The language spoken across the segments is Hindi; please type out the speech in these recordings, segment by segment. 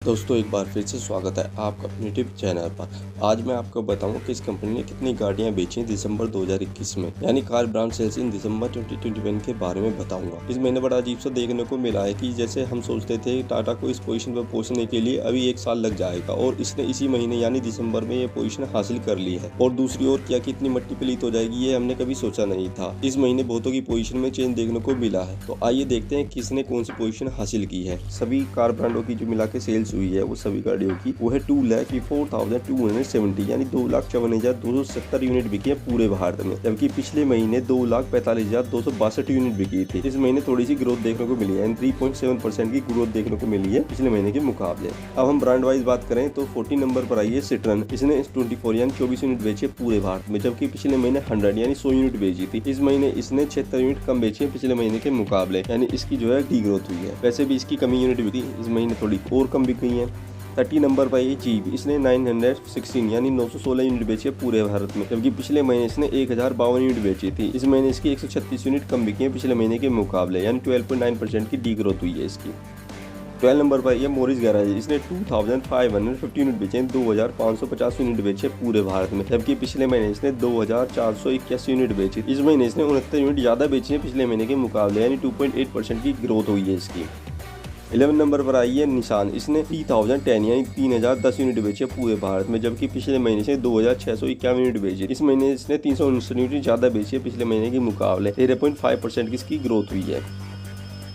दोस्तों एक बार फिर से स्वागत है आपका अपने यूट्यूब चैनल पर। आज मैं आपको बताऊंगा कि इस कंपनी ने कितनी गाड़ियां बेची दिसंबर 2021 में, यानी कार ब्रांड सेल्स इन दिसंबर 2021 के बारे में बताऊंगा। इस महीने बड़ा अजीब सा देखने को मिला है कि जैसे हम सोचते थे टाटा को इस पोजीशन पर पहुंचने के लिए अभी 1 साल लग जाएगा और इसने इसी महीने यानी दिसंबर में ये पोजीशन हासिल कर ली है। और दूसरी ओर क्या कितनी मट्टी पलीत हो जाएगी ये हमने कभी सोचा नहीं था। इस महीने बहुतों की पोजीशन में चेंज देखने को मिला है। तो आइए देखते हैं किसने कौन सी पोजीशन हासिल की है। सभी कार ब्रांडों की जो मिला के सेल्स हुई है वो सभी गाड़ियों की वो है 2,04,270 यानी 2,54,270 यूनिट बिकी है पूरे भारत में, जबकि पिछले महीने 2,45,262 यूनिट बिकी थी। इस महीने थोड़ी सी ग्रोथ देखने को मिली है, 3.7% की ग्रोथ देखने को मिली है पिछले महीने के मुकाबले। अब हम ब्रांड वाइज बात करें तो 14 नंबर पर आई है सिट्रन। इसने 24 यानी 24 यूनिट बेची है पूरे भारत में, जबकि पिछले महीने 100 यानी 100 यूनिट बेची थी। इस महीने इसने 76 यूनिट कम बेची है पिछले महीने के मुकाबले, यानी इसकी जो है डी ग्रोथ हुई है। वैसे भी इसकी कमी यूनिट बिकी इस महीने थोड़ी और कम बिक गई है। 30 नंबर पर ये जीप, इसने 916 यानी 916 यूनिट बेची है पूरे भारत में, जबकि पिछले महीने इसने 1052 यूनिट बेची थी। इस महीने इसकी 136 यूनिट कम बिकी है पिछले महीने के मुकाबले, यानी 12.9% की डी ग्रोथ हुई है इसकी। 12 नंबर पर यह मोरिस गैराज, इसने 2550 यूनिट बेचे, 2550 यूनिट बेचे पूरे भारत में, जबकि पिछले महीने इसने 2481 यूनिट बेची। इस महीने इसने 69 यूनिट ज्यादा बेची है पिछले महीने के मुकाबले, यानी 2.8% की ग्रोथ हुई है इसकी। 11 नंबर पर आई है निशान, इसने 3010 यानी 3010 यूनिट बेची है पूरे भारत में, जबकि पिछले महीने से 2651 यूनिट बेची। इस महीने इसने 319 यूनिट ज्यादा बेची है पिछले महीने के मुकाबले, 13.5% की इसकी ग्रोथ हुई है।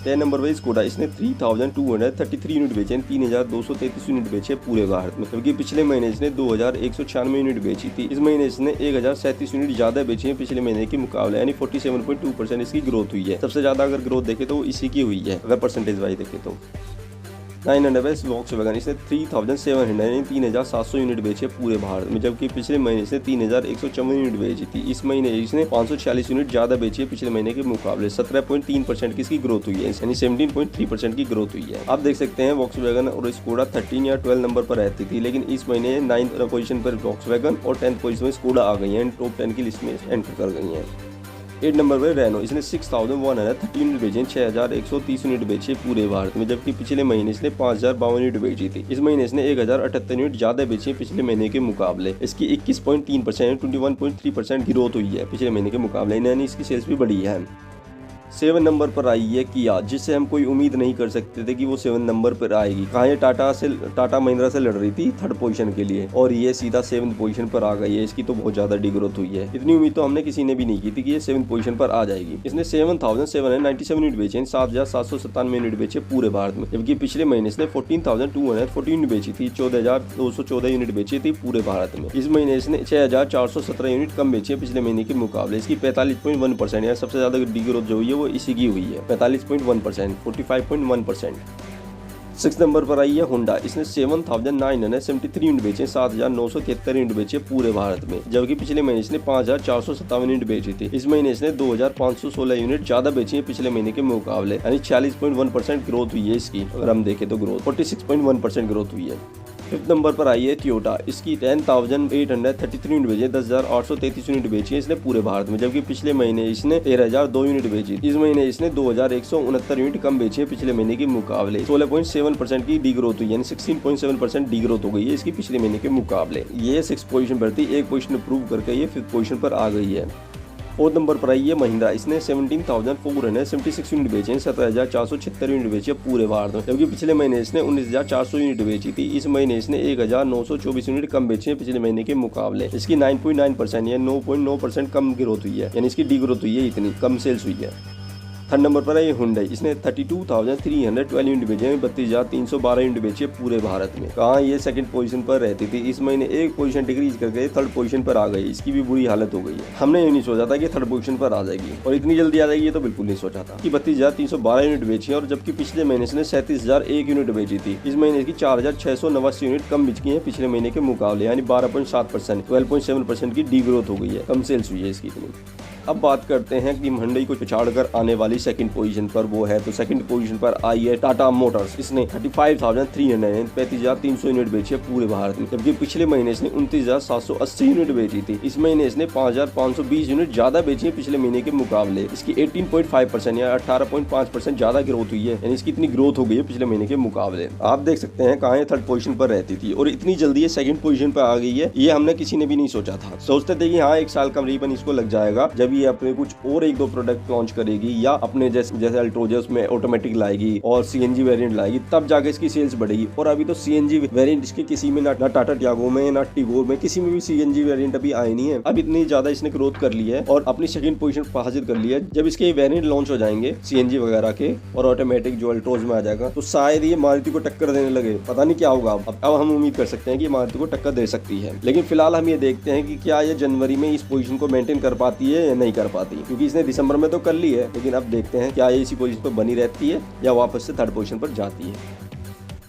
10 नंबर पर स्कोडा, इसने 3233 यूनिट बेचे, 3233 यूनिट बेचे पूरे भारत में, जबकि पिछले महीने इसने 2196 यूनिट बेची थी। इस महीने इसने 1037 यूनिट ज्यादा बेची है पिछले महीने के मुकाबले, यानी 47.2% इसकी ग्रोथ हुई है। सबसे ज्यादा अगर ग्रोथ देखे तो इसी की हुई है अगर परसेंटेज वाइज देखे तो। 900 वॉक्सवैगन, इसने 3700 यानी 3700 यूनिट बेची है पूरे भारत में, जबकि पिछले महीने से 3154 यूनिट बेची थी। इस महीने इसने 546 यूनिट ज्यादा बेची है पिछले महीने के मुकाबले, 17.3% की इसकी ग्रोथ हुई है, यानी 17.3% की ग्रोथ हुई है। आप देख सकते हैं वॉक्सवैगन और स्कोडा 13 या 12 नंबर पर रहती थी, लेकिन इस महीने 9th पोजीशन पर वॉक्सवैगन और 10th पोजीशन में स्कोडा आ गई है, टॉप 10 की लिस्ट में एंटर कर गई है। 8 नंबर पर रेनो, इसने 6130 यूनिट बेची, 6130 यूनिट बेची है पूरे भारत में, जबकि पिछले महीने इसने 5052 यूनिट बेची थी। इस महीने इसने 1078 यूनिट ज्यादा बेची है पिछले महीने के मुकाबले। इसकी 21.3% 21.3% ग्रोथ हुई है पिछले महीने के मुकाबले, यानी इसकी सेल्स भी बढ़ी है। 7 नंबर पर आई है किया, जिससे हम कोई उम्मीद नहीं कर सकते थे कि वो 7 नंबर पर आएगी। कहाँ ये टाटा महिंद्रा से लड़ रही थी 3rd पोजीशन के लिए और ये सीधा 7th पोजीशन पर आ गई है। इसकी तो बहुत ज्यादा डिग्रोथ हुई है। इतनी उम्मीद तो हमने किसी ने भी नहीं की थी कि ये 7th पोजीशन पर आ जाएगी। इसने 7797 यूनिट बेचे, 7797 यूनिट बेचे पूरे भारत में, जबकि पिछले महीने इसने 14240 यूनिट बेची थी, 14214 यूनिट बेची थी पूरे भारत में। इस महीने इसने 6417 यूनिट कम बेची है पिछले महीने के मुकाबले। इसकी 45.1% या सबसे ज्यादा डिग्रोथ जो हुई है इसी की हुई है, 45.1%, 45.1%। 6 नंबर पर आई है होंडा, इसने 7973 यूनिट बेचे, 7973 यूनिट बेचे पूरे भारत में, जबकि पिछले महीने इसने 5457 यूनिट बेची थी। इस महीने इसने 2516 यूनिट ज्यादा बेची है पिछले महीने के मुकाबले, यानी 46.1% ग्रोथ हुई है इसकी। अगर हम देखें तो ग्रोथ 46.1% ग्रोथ हुई है। 5th नंबर पर आई है टोयोटा, इसकी 10,833 यूनिट बेची, 10,833 यूनिट बेची है इसने पूरे भारत में, जबकि पिछले महीने इसने 13,002 यूनिट बेची। इस महीने इसने 2,169 यूनिट कम बेची है पिछले महीने के मुकाबले, 16.7% की डी ग्रोथ हुई, यानी 16.7% डी ग्रोथ हो गई है इसकी पिछले महीने के मुकाबले। ये 6th पोजीशन पर थी, एक पोजीशन इंप्रूव करके ये 5th पोजीशन पर आ गई है। 4th नंबर पर आई है महिंद्रा, इसने 17,476 यूनिट बेचे, 17,476 यूनिट बेची है पूरे भारत में, जबकि पिछले महीने इसने 19,400 यूनिट बेची थी। इस महीने इसने 1,924 यूनिट कम बेची है पिछले महीने के मुकाबले। इसकी 9.9% या 9.9% कम ग्रोथ हुई है, यानी इसकी डी ग्रोथ हुई है, इतनी कम सेल्स हुई है। 3rd नंबर पर है हुंडई, इसने 32,312 यूनिट बेचे, 32,312 यूनिट बेची है पूरे भारत में। कहाँ ये 2nd पोजीशन पर रहती थी, इस महीने एक पोजीशन डिक्रीज करके 3rd पोजीशन पर आ गई। इसकी भी बुरी हालत हो गई है। हमने ये नहीं सोचा था कि 3rd पोजीशन पर आ जाएगी और इतनी जल्दी आ जाएगी, ये तो बिल्कुल नहीं सोचा था। कि 32,312 यूनिट बेची है, और जबकि पिछले महीने इसने 37,001 यूनिट बेची थी। इस महीने इसकी 4,689 यूनिट कम बिकी है पिछले महीने के मुकाबले, यानी 12.7%, 12.7% की डी ग्रोथ हो गई है, कम सेल्स हुई है इसकी इतनी। अब बात करते हैं कि Hyundai को पिछाड़कर आने वाली सेकंड पोजीशन पर वो है, तो सेकंड पोजीशन पर आई है टाटा मोटर्स। इसने 35,300 यूनिट बेची है पूरे भारत में, जबकि पिछले महीने इसने 29,780 यूनिट बेची थी। इस महीने इसने 5,520 यूनिट ज्यादा बेची है पिछले महीने के मुकाबले। इसकी 18.5% या 18.5% ज्यादा ग्रोथ हुई है, यानी इसकी इतनी ग्रोथ हो गई है पिछले महीने के मुकाबले। आप देख सकते हैं कहाँ थर्ड पोजीशन पर रहती थी और इतनी जल्दी ये सेकंड पोजीशन पर आ गई है, ये हमने किसी ने भी नहीं सोचा था। सोचते थे कि हाँ 1 साल का करीबन इसको लग जाएगा, जब ये अपने कुछ और 1-2 प्रोडक्ट लॉन्च करेगी या अपने जैसे अल्ट्रोज में ऑटोमेटिक लाएगी और सीएनजी वेरिएंट लाएगी, तब जाके इसकी सेल्स बढ़ेगी। और अभी तो सीएनजी वेरिएंट इसके किसी में ना टाटा टियागो में ना टिगोर में किसी में भी सीएनजी वेरिएंट अभी आए नहीं है। अब इतनी ज्यादा इसने ग्रोथ कर ली है और अपनी सेकंड पोजीशन पर हासिल कर लिया है। जब इसके वेरिएंट लॉन्च हो जाएंगे सीएनजी वगैरह के और ऑटोमेटिक जो अल्ट्रोज में आ जाएगा, तो शायद ये मारुति को टक्कर देने लगे। पता नहीं क्या होगा। अब हम उम्मीद कर सकते हैं कि मारुति को टक्कर दे सकती है, लेकिन फिलहाल हम ये देखते हैं कि क्या ये जनवरी में इस पोजीशन को मेंटेन कर पाती है या नहीं कर पाती, क्योंकि इसने दिसंबर में तो कर ली है। लेकिन अब देखते हैं क्या ये इसी पोजीशन पर बनी रहती है या वापस से थर्ड पोजीशन पर जाती है।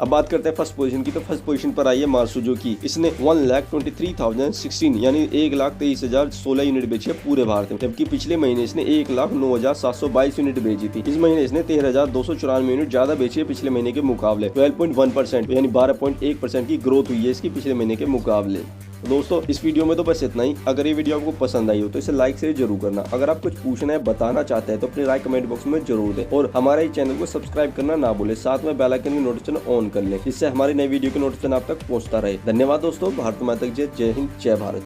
अब बात करते हैं फर्स्ट पोजीशन की, तो फर्स्ट पोजीशन पर आई है मारुति सुजुकी। इसने 1,23,016 यानी 1,23,016 यूनिट बेची है पूरे भारत में, जबकि पिछले महीने इसने 1,09,722 यूनिट बेची थी। इस महीने इसने 13,294 यूनिट ज्यादा बेची है पिछले महीने के मुकाबले। 12.1% यानी 12.1% की ग्रोथ हुई है इसकी पिछले महीने के मुकाबले। दोस्तों इस वीडियो में तो बस इतना ही। अगर ये वीडियो आपको पसंद आई हो तो इसे लाइक से जरूर करना। अगर आप कुछ पूछना है, बताना चाहते हैं तो अपनी राय कमेंट बॉक्स में जरूर दें और हमारे चैनल को सब्सक्राइब करना ना भूलें। साथ में बेल आइकन की नोटिफिकेशन ऑन कर लें, जिससे हमारी नई वीडियो की नोटिफिकेशन आप तक पहुंचता रहे। धन्यवाद दोस्तों। भारत माता की जय। जय हिंद, जय भारत।